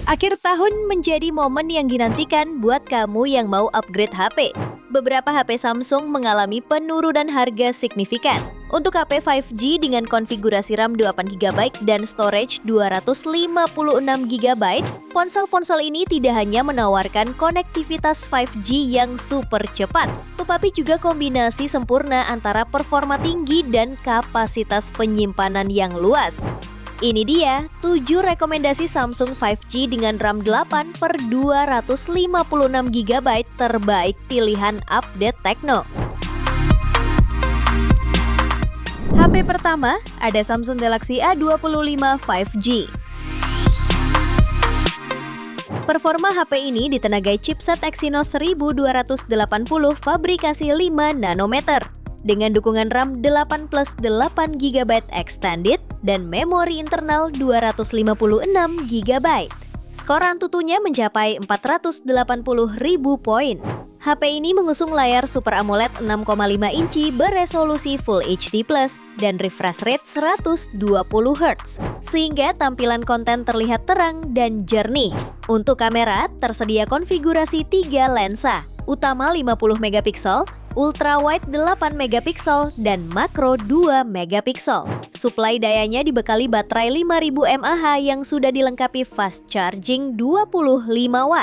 Akhir tahun menjadi momen yang dinantikan buat kamu yang mau upgrade HP. Beberapa HP Samsung mengalami penurunan harga signifikan. Untuk HP 5G dengan konfigurasi RAM 8GB dan storage 256GB, ponsel-ponsel ini tidak hanya menawarkan konektivitas 5G yang super cepat, tetapi juga kombinasi sempurna antara performa tinggi dan kapasitas penyimpanan yang luas. Ini dia 7 rekomendasi Samsung 5G dengan RAM 8 per 256GB terbaik pilihan update Tecno. HP pertama ada Samsung Galaxy A25 5G. Performa HP ini ditenagai chipset Exynos 1280 fabrikasi 5 nanometer. Dengan dukungan RAM 8 plus 8GB extended dan memori internal 256GB. Skor Antutunya mencapai 480.000 poin. HP ini mengusung layar Super AMOLED 6,5 inci beresolusi Full HD+ dan refresh rate 120Hz, sehingga tampilan konten terlihat terang dan jernih. Untuk kamera, tersedia konfigurasi 3 lensa, utama 50MP, ultra wide 8MP dan makro 2MP. Suplai dayanya dibekali baterai 5000 mAh yang sudah dilengkapi fast charging 25W.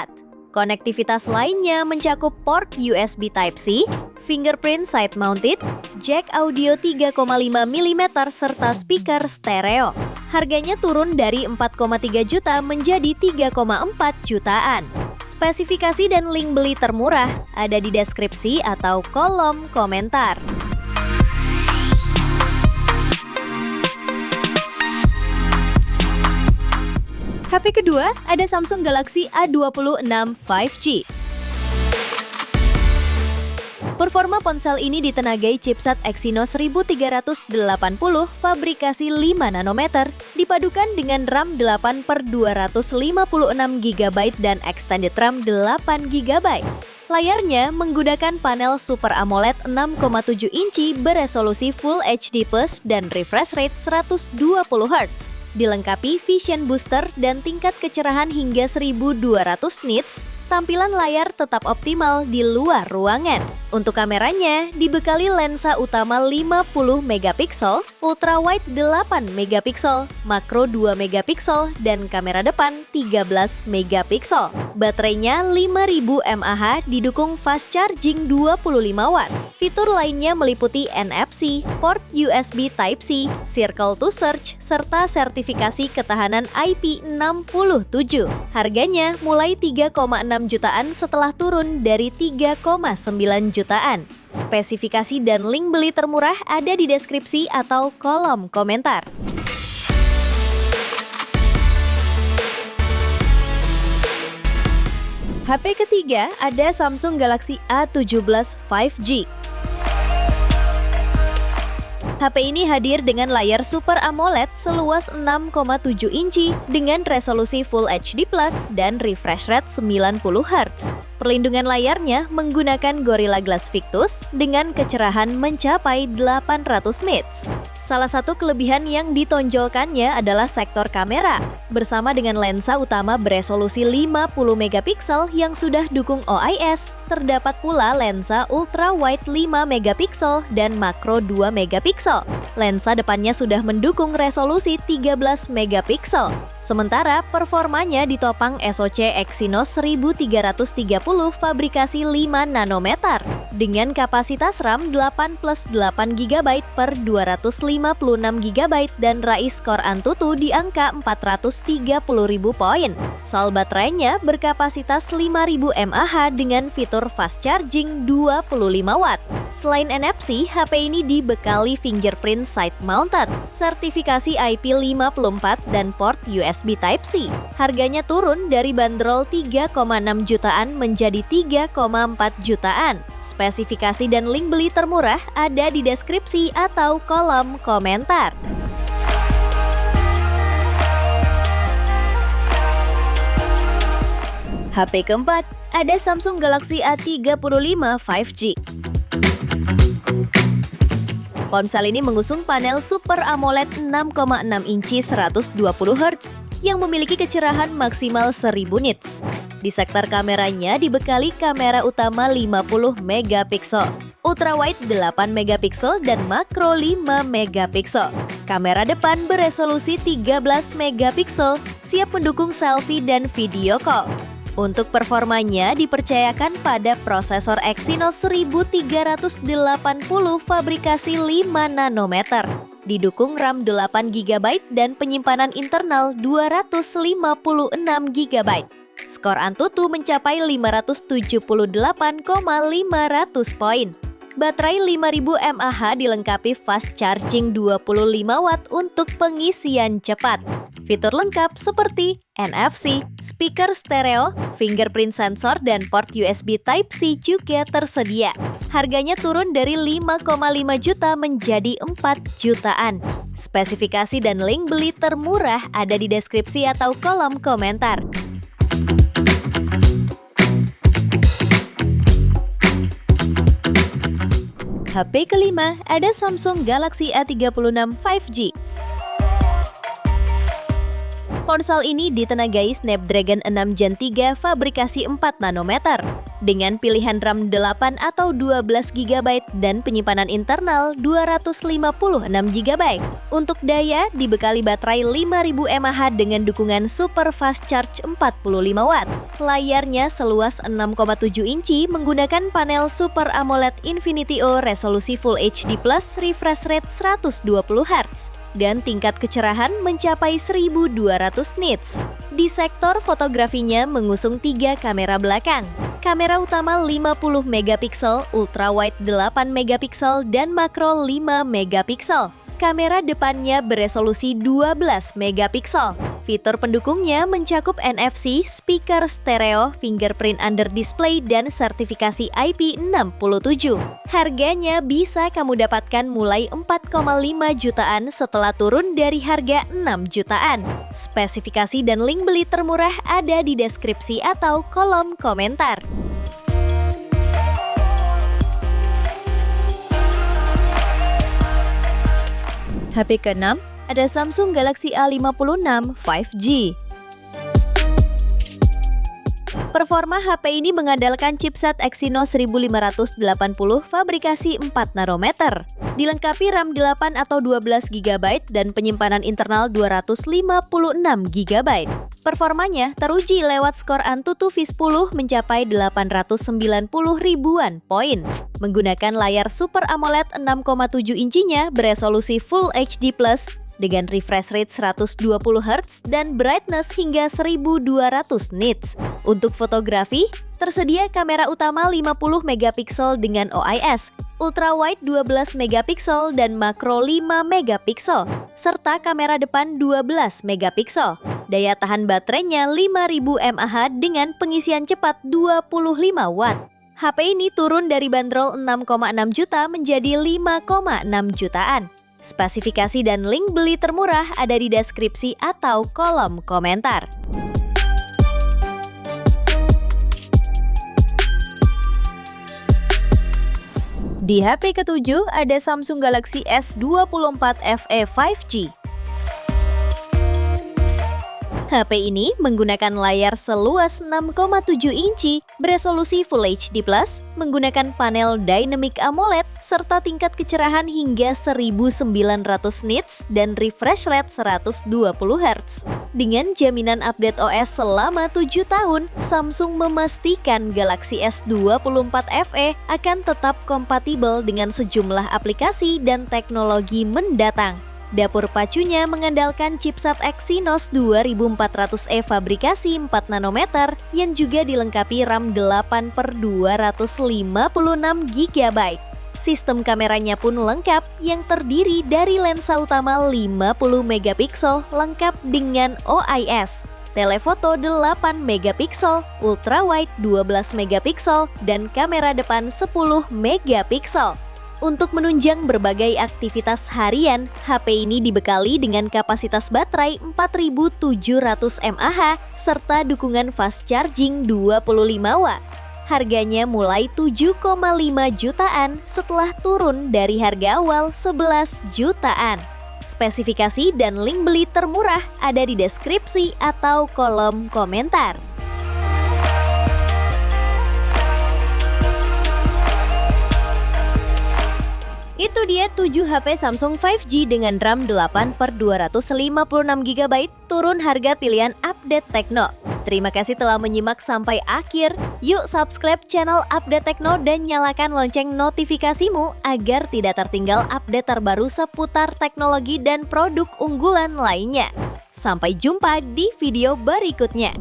Konektivitas lainnya mencakup port USB Type-C, fingerprint side mounted, jack audio 3,5mm serta speaker stereo. Harganya turun dari 4,3 juta menjadi 3,4 jutaan. Spesifikasi dan link beli termurah ada di deskripsi atau kolom komentar. HP kedua ada Samsung Galaxy A26 5G. Performa ponsel ini ditenagai chipset Exynos 1380 fabrikasi 5 nanometer dipadukan dengan RAM 8 per 256GB dan extended RAM 8GB. Layarnya menggunakan panel Super AMOLED 6,7 inci beresolusi Full HD+ dan refresh rate 120Hz. Dilengkapi Vision Booster dan tingkat kecerahan hingga 1200 nits, tampilan layar tetap optimal di luar ruangan. Untuk kameranya, dibekali lensa utama 50MP, ultra wide 8MP, makro 2MP, dan kamera depan 13MP. Baterainya 5000 mAh didukung fast charging 25W. Fitur lainnya meliputi NFC, port USB Type-C, Circle to Search, serta sertifikasi ketahanan IP67. Harganya mulai 3,6 jutaan setelah turun dari 3,9 jutaan. Spesifikasi dan link beli termurah ada di deskripsi atau kolom komentar. HP ketiga ada Samsung Galaxy A17 5G. HP ini hadir dengan layar Super AMOLED seluas 6,7 inci dengan resolusi Full HD+ dan refresh rate 90Hz. Perlindungan layarnya menggunakan Gorilla Glass Victus dengan kecerahan mencapai 800 nits. Salah satu kelebihan yang ditonjolkannya adalah sektor kamera. Bersama dengan lensa utama beresolusi 50MP yang sudah dukung OIS, terdapat pula lensa ultra wide 5MP dan makro 2MP. Lensa depannya sudah mendukung resolusi 13MP. Sementara performanya ditopang SoC Exynos 1330 fabrikasi 5 nanometer dengan kapasitas RAM 8 plus 8GB per 256GB dan raih skor Antutu di angka 430.000 poin. Soal baterainya berkapasitas 5000 mAh dengan fitur fast charging 25W. Selain NFC, HP ini dibekali fingerprint side mounted, sertifikasi IP54 dan port USB Type-C. Harganya turun dari bandrol 3,6 jutaan menjadi 3,4 jutaan. Spesifikasi dan link beli termurah ada di deskripsi atau kolom komentar. HP keempat ada Samsung Galaxy A35 5G. Ponsel ini mengusung panel Super AMOLED 6,6 inci 120Hz yang memiliki kecerahan maksimal 1000 nits. Di sektor kameranya dibekali kamera utama 50 megapiksel, ultrawide 8 megapiksel dan makro 5 megapiksel. Kamera depan beresolusi 13 megapiksel, siap mendukung selfie dan video call. Untuk performanya dipercayakan pada prosesor Exynos 1380 fabrikasi 5 nanometer. Didukung RAM 8 GB dan penyimpanan internal 256 GB. Skor Antutu mencapai 578,500 poin. Baterai 5000 mAh dilengkapi fast charging 25 watt untuk pengisian cepat. Fitur lengkap seperti NFC, speaker stereo, fingerprint sensor, dan port USB Type-C juga tersedia. Harganya turun dari 5,5 juta menjadi 4 jutaan. Spesifikasi dan link beli termurah ada di deskripsi atau kolom komentar. HP kelima ada Samsung Galaxy A36 5G. Ponsel ini ditenagai Snapdragon 6 Gen 3 fabrikasi 4 nanometer dengan pilihan RAM 8 atau 12 GB dan penyimpanan internal 256 GB. Untuk daya, dibekali baterai 5000 mAh dengan dukungan super fast charge 45 watt. Layarnya seluas 6,7 inci menggunakan panel Super AMOLED Infinity O resolusi Full HD+, refresh rate 120 Hz. Dan tingkat kecerahan mencapai 1200 nits. Di sektor fotografinya mengusung 3 kamera belakang. Kamera utama 50 megapiksel, ultrawide 8 megapiksel, dan makro 5 megapiksel. Kamera depannya beresolusi 12 megapiksel. Fitur pendukungnya mencakup NFC, speaker stereo, fingerprint under display, dan sertifikasi IP67. Harganya bisa kamu dapatkan mulai 4,5 jutaan setelah turun dari harga 6 jutaan. Spesifikasi dan link beli termurah ada di deskripsi atau kolom komentar. HP ke-6 ada Samsung Galaxy A56 5G. Performa HP ini mengandalkan chipset Exynos 1580 fabrikasi 4 nanometer. Dilengkapi RAM 8 atau 12 GB dan penyimpanan internal 256 GB. Performanya teruji lewat skor Antutu V10 mencapai 890 ribuan poin. Menggunakan layar Super AMOLED 6,7 incinya beresolusi Full HD+, dengan refresh rate 120 Hz dan brightness hingga 1200 nits. Untuk fotografi, tersedia kamera utama 50 megapiksel dengan OIS, ultrawide 12 megapiksel dan makro 5 megapiksel, serta kamera depan 12 megapiksel. Daya tahan baterainya 5000 mAh dengan pengisian cepat 25 watt. HP ini turun dari bandrol 6,6 juta menjadi 5,6 jutaan. Spesifikasi dan link beli termurah ada di deskripsi atau kolom komentar. Di HP ke-7 ada Samsung Galaxy S24 FE 5G. HP ini menggunakan layar seluas 6,7 inci, beresolusi Full HD+, menggunakan panel Dynamic AMOLED, serta tingkat kecerahan hingga 1900 nits dan refresh rate 120 Hz. Dengan jaminan update OS selama 7 tahun, Samsung memastikan Galaxy S24 FE akan tetap kompatibel dengan sejumlah aplikasi dan teknologi mendatang. Dapur pacunya mengandalkan chipset Exynos 2400E fabrikasi 4 nanometer yang juga dilengkapi RAM 8/256 GB. Sistem kameranya pun lengkap yang terdiri dari lensa utama 50 megapiksel lengkap dengan OIS, telefoto 8 megapiksel, ultrawide 12 megapiksel, dan kamera depan 10 megapiksel. Untuk menunjang berbagai aktivitas harian, HP ini dibekali dengan kapasitas baterai 4700 mAh serta dukungan fast charging 25 watt. Harganya mulai 7,5 jutaan setelah turun dari harga awal 11 jutaan. Spesifikasi dan link beli termurah ada di deskripsi atau kolom komentar. Itu dia 7 HP Samsung 5G dengan RAM 8/256 GB, turun harga pilihan Update Tekno. Terima kasih telah menyimak sampai akhir. Yuk subscribe channel Update Tekno dan nyalakan lonceng notifikasimu agar tidak tertinggal update terbaru seputar teknologi dan produk unggulan lainnya. Sampai jumpa di video berikutnya.